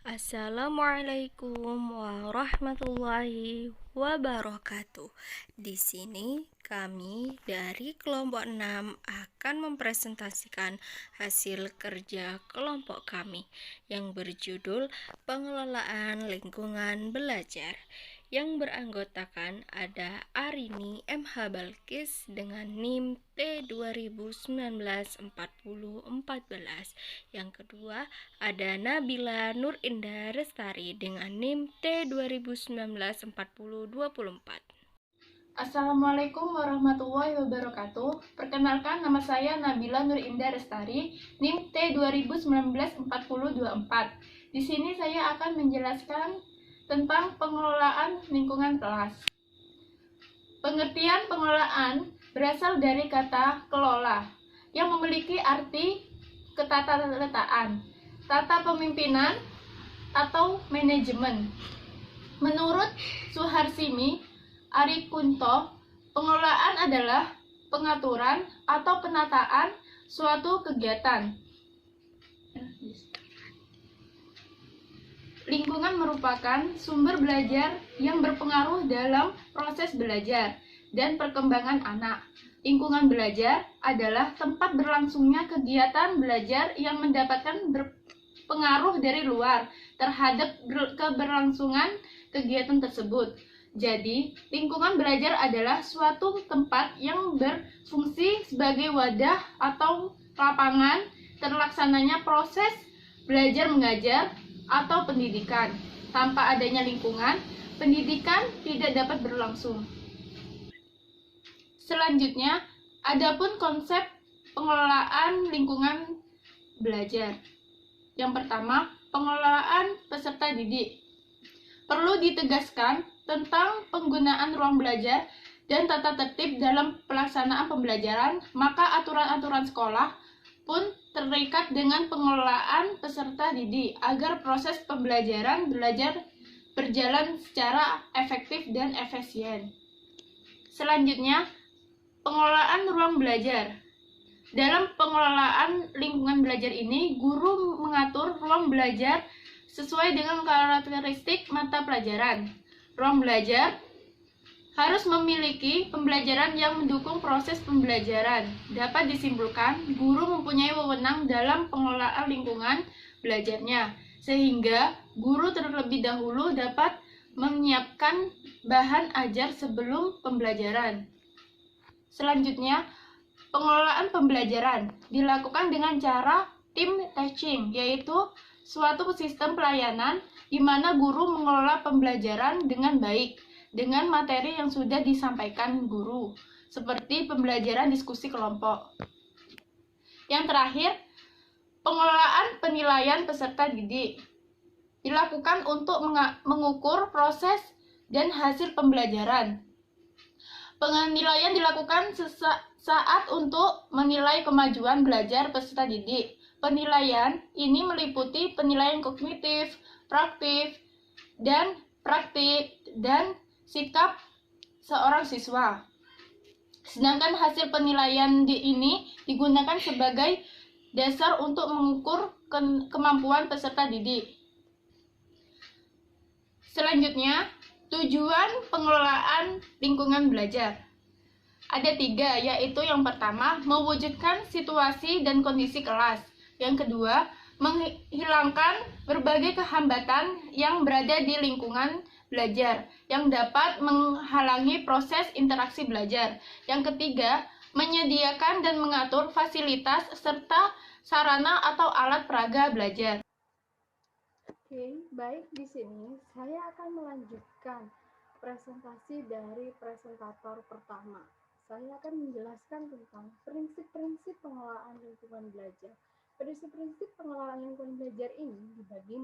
Assalamualaikum warahmatullahi wabarakatuh. Di sini kami dari kelompok 6 akan mempresentasikan hasil kerja kelompok kami yang berjudul Pengelolaan Lingkungan Belajar, yang beranggotakan ada Arini MH Balkis dengan NIM T2019-4014. Yang kedua ada Nabila Nur Indah Restari dengan NIM T2019-4024. Assalamualaikum warahmatullahi wabarakatuh. Perkenalkan, nama saya Nabila Nur Indah Restari, NIM T2019-4024. Di sini saya akan menjelaskan tentang pengelolaan lingkungan kelas. Pengertian pengelolaan berasal dari kata kelola yang memiliki arti ketatanegaraan, tata pemimpinan, atau manajemen. Menurut Suharsimi Arikunto, pengelolaan adalah pengaturan atau penataan suatu kegiatan. Lingkungan merupakan sumber belajar yang berpengaruh dalam proses belajar dan perkembangan anak. Lingkungan belajar adalah tempat berlangsungnya kegiatan belajar yang mendapatkan berpengaruh dari luar terhadap keberlangsungan kegiatan tersebut. Jadi, lingkungan belajar adalah suatu tempat yang berfungsi sebagai wadah atau lapangan terlaksananya proses belajar mengajar atau pendidikan. Tanpa adanya lingkungan, pendidikan tidak dapat berlangsung. Selanjutnya, adapun konsep pengelolaan lingkungan belajar. Yang pertama, pengelolaan peserta didik. Perlu ditegaskan tentang penggunaan ruang belajar dan tata tertib dalam pelaksanaan pembelajaran, maka aturan-aturan sekolah pun terikat dengan pengelolaan peserta didik agar proses pembelajaran belajar berjalan secara efektif dan efisien. Selanjutnya, pengelolaan ruang belajar. Dalam pengelolaan lingkungan belajar ini, guru mengatur ruang belajar sesuai dengan karakteristik mata pelajaran. Ruang belajar harus memiliki pembelajaran yang mendukung proses pembelajaran. Dapat disimpulkan, guru mempunyai wewenang dalam pengelolaan lingkungan belajarnya, sehingga guru terlebih dahulu dapat menyiapkan bahan ajar sebelum pembelajaran. Selanjutnya, pengelolaan pembelajaran dilakukan dengan cara team teaching, yaitu suatu sistem pelayanan di mana guru mengelola pembelajaran dengan baik dengan materi yang sudah disampaikan guru, seperti pembelajaran diskusi kelompok. Yang terakhir, pengelolaan penilaian peserta didik dilakukan untuk mengukur proses dan hasil pembelajaran. Penilaian dilakukan saat untuk menilai kemajuan belajar peserta didik. Penilaian ini meliputi penilaian kognitif, praktik, dan sikap seorang siswa. Sedangkan hasil penilaian ini digunakan sebagai dasar untuk mengukur kemampuan peserta didik. Selanjutnya, tujuan pengelolaan lingkungan belajar. Ada 3, yaitu yang pertama, mewujudkan situasi dan kondisi kelas. Yang kedua, menghilangkan berbagai kehambatan yang berada di lingkungan belajar yang dapat menghalangi proses interaksi belajar. Yang ketiga, menyediakan dan mengatur fasilitas serta sarana atau alat peraga belajar. Oke, baik, di sini saya akan melanjutkan presentasi dari presentator pertama. Saya akan menjelaskan tentang prinsip-prinsip pengelolaan lingkungan belajar. Prinsip-prinsip pengelolaan lingkungan belajar ini dibagi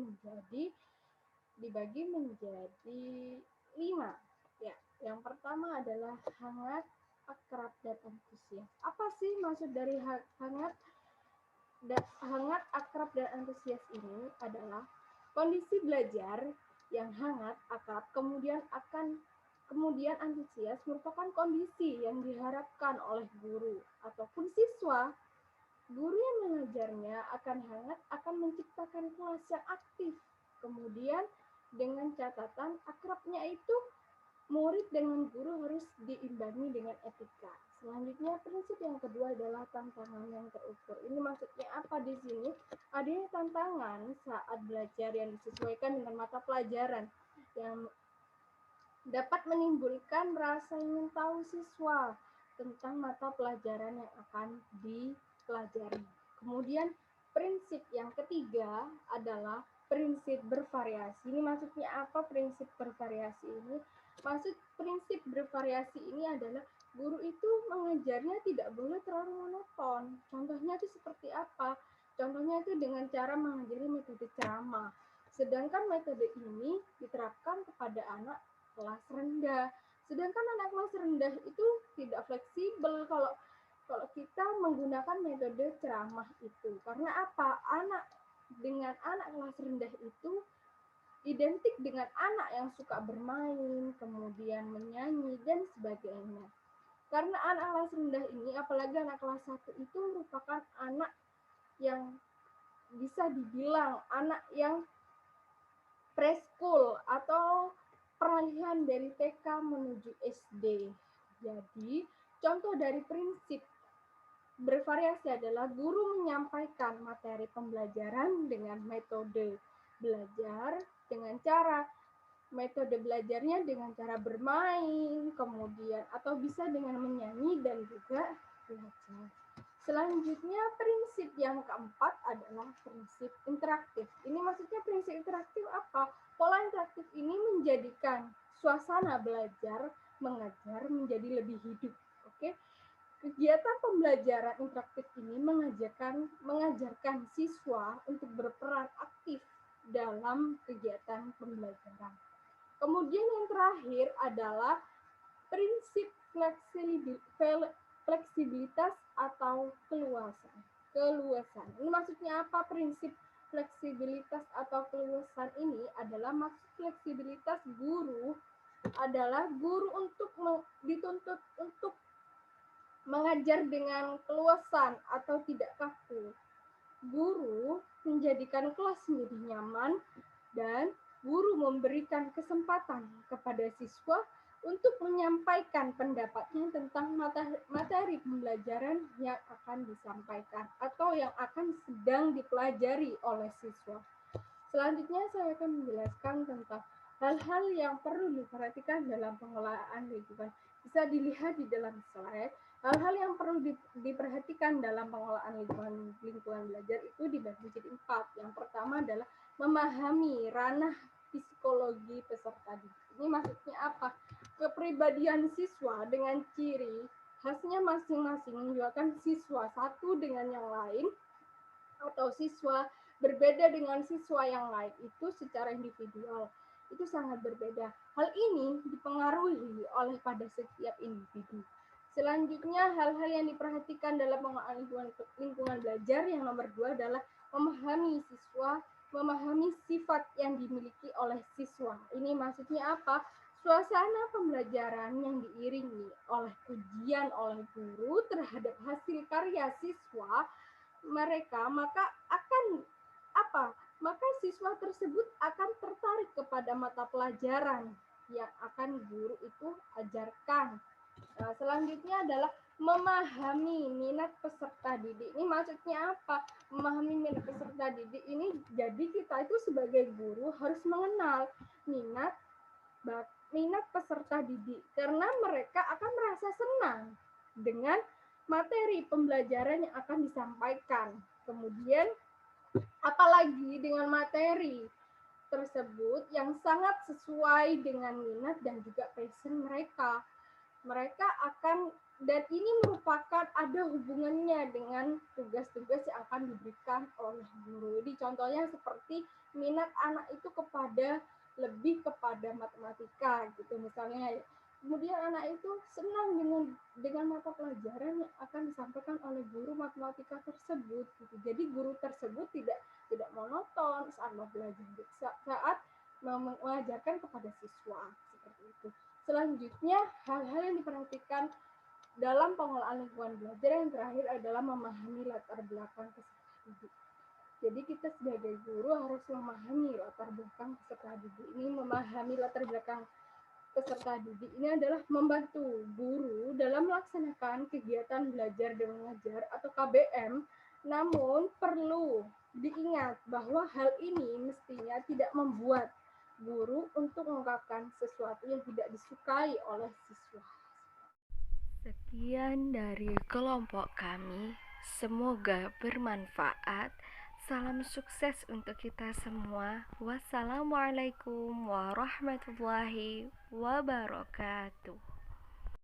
menjadi 5. Ya, yang pertama adalah hangat, akrab, dan antusias. Apa sih maksud dari hangat, akrab, dan antusias ini? Adalah kondisi belajar yang hangat, akrab, kemudian antusias merupakan kondisi yang diharapkan oleh guru ataupun siswa. Guru yang mengajarnya akan hangat, akan menciptakan kelas yang aktif, kemudian Kemudian dengan catatan akrabnya itu murid dengan guru harus diimbangi dengan etika. Selanjutnya prinsip yang kedua adalah tantangan yang terukur. Ini maksudnya apa di sini? Adanya tantangan saat belajar yang disesuaikan dengan mata pelajaran yang dapat menimbulkan rasa ingin tahu siswa tentang mata pelajaran yang akan dipelajari. Kemudian prinsip yang ketiga adalah prinsip bervariasi. Ini maksudnya apa prinsip bervariasi ini? Maksud prinsip bervariasi ini adalah guru itu mengajarnya tidak boleh terlalu monoton. Contohnya itu seperti apa? Contohnya itu dengan cara mengajari metode ceramah. Sedangkan metode ini diterapkan kepada anak kelas rendah. Sedangkan anak kelas rendah itu tidak fleksibel kalau kita menggunakan metode ceramah itu. Karena apa? Dengan anak kelas rendah itu identik dengan anak yang suka bermain, kemudian menyanyi dan sebagainya. Karena anak kelas rendah ini, apalagi anak kelas 1 itu merupakan anak yang bisa dibilang anak yang preschool atau peralihan dari TK menuju SD. Jadi, contoh dari prinsip bervariasi adalah guru menyampaikan materi pembelajaran dengan metode belajar dengan cara metode belajarnya dengan cara bermain, kemudian atau bisa dengan menyanyi dan juga belajar. Selanjutnya prinsip yang keempat adalah prinsip interaktif. Ini maksudnya prinsip interaktif apa? Pola interaktif ini menjadikan suasana belajar mengajar menjadi lebih hidup. Oke. Kegiatan pembelajaran interaktif ini mengajarkan siswa untuk berperan aktif dalam kegiatan pembelajaran. Kemudian yang terakhir adalah prinsip fleksibilitas atau keluasan. Ini maksudnya apa prinsip fleksibilitas atau keluasan ini adalah maksud fleksibilitas guru adalah guru dituntut untuk mengajar dengan keluasan atau tidak kaku. Guru menjadikan kelas menjadi nyaman dan guru memberikan kesempatan kepada siswa untuk menyampaikan pendapatnya tentang materi pembelajaran yang akan disampaikan atau yang akan sedang dipelajari oleh siswa. Selanjutnya saya akan menjelaskan tentang hal-hal yang perlu diperhatikan dalam pengelolaan lingkungan. Bisa dilihat di dalam slide. Hal-hal yang perlu diperhatikan dalam pengelolaan lingkungan belajar itu dibagi menjadi 4. Yang pertama adalah memahami ranah psikologi peserta didik. Ini maksudnya apa? Kepribadian siswa dengan ciri khasnya masing-masing menunjukkan siswa satu dengan yang lain atau siswa berbeda dengan siswa yang lain itu secara individual itu sangat berbeda. Hal ini dipengaruhi oleh pada setiap individu. Selanjutnya, hal-hal yang diperhatikan dalam pengelolaan lingkungan belajar yang nomor 2 adalah memahami sifat yang dimiliki oleh siswa. Ini maksudnya apa? Suasana pembelajaran yang diiringi oleh pujian oleh guru terhadap hasil karya siswa mereka, maka siswa tersebut akan tertarik kepada mata pelajaran yang akan guru itu ajarkan. Nah, selanjutnya adalah memahami minat peserta didik. Ini maksudnya apa? Memahami minat peserta didik ini jadi kita itu sebagai guru harus mengenal minat peserta didik karena mereka akan merasa senang dengan materi pembelajaran yang akan disampaikan. Kemudian apalagi dengan materi tersebut yang sangat sesuai dengan minat dan juga passion mereka. Mereka akan, dan ini merupakan ada hubungannya dengan tugas-tugas yang akan diberikan oleh guru. Jadi contohnya seperti minat anak itu lebih kepada matematika gitu misalnya. Kemudian anak itu senang dengan mata pelajaran yang akan disampaikan oleh guru matematika tersebut gitu. Jadi guru tersebut tidak monoton saat belajar, mengajarkan kepada siswa seperti itu. Selanjutnya, hal-hal yang diperhatikan dalam pengelolaan lingkungan belajar yang terakhir adalah memahami latar belakang peserta didik. Jadi kita sebagai guru harus memahami latar belakang peserta didik ini. Memahami latar belakang peserta didik ini adalah membantu guru dalam melaksanakan kegiatan belajar dan mengajar atau KBM. Namun perlu diingat bahwa hal ini mestinya tidak membuat guru untuk mengungkapkan sesuatu yang tidak disukai oleh siswa. Sekian dari kelompok kami. Semoga bermanfaat. Salam sukses untuk kita semua. Wassalamualaikum warahmatullahi wabarakatuh.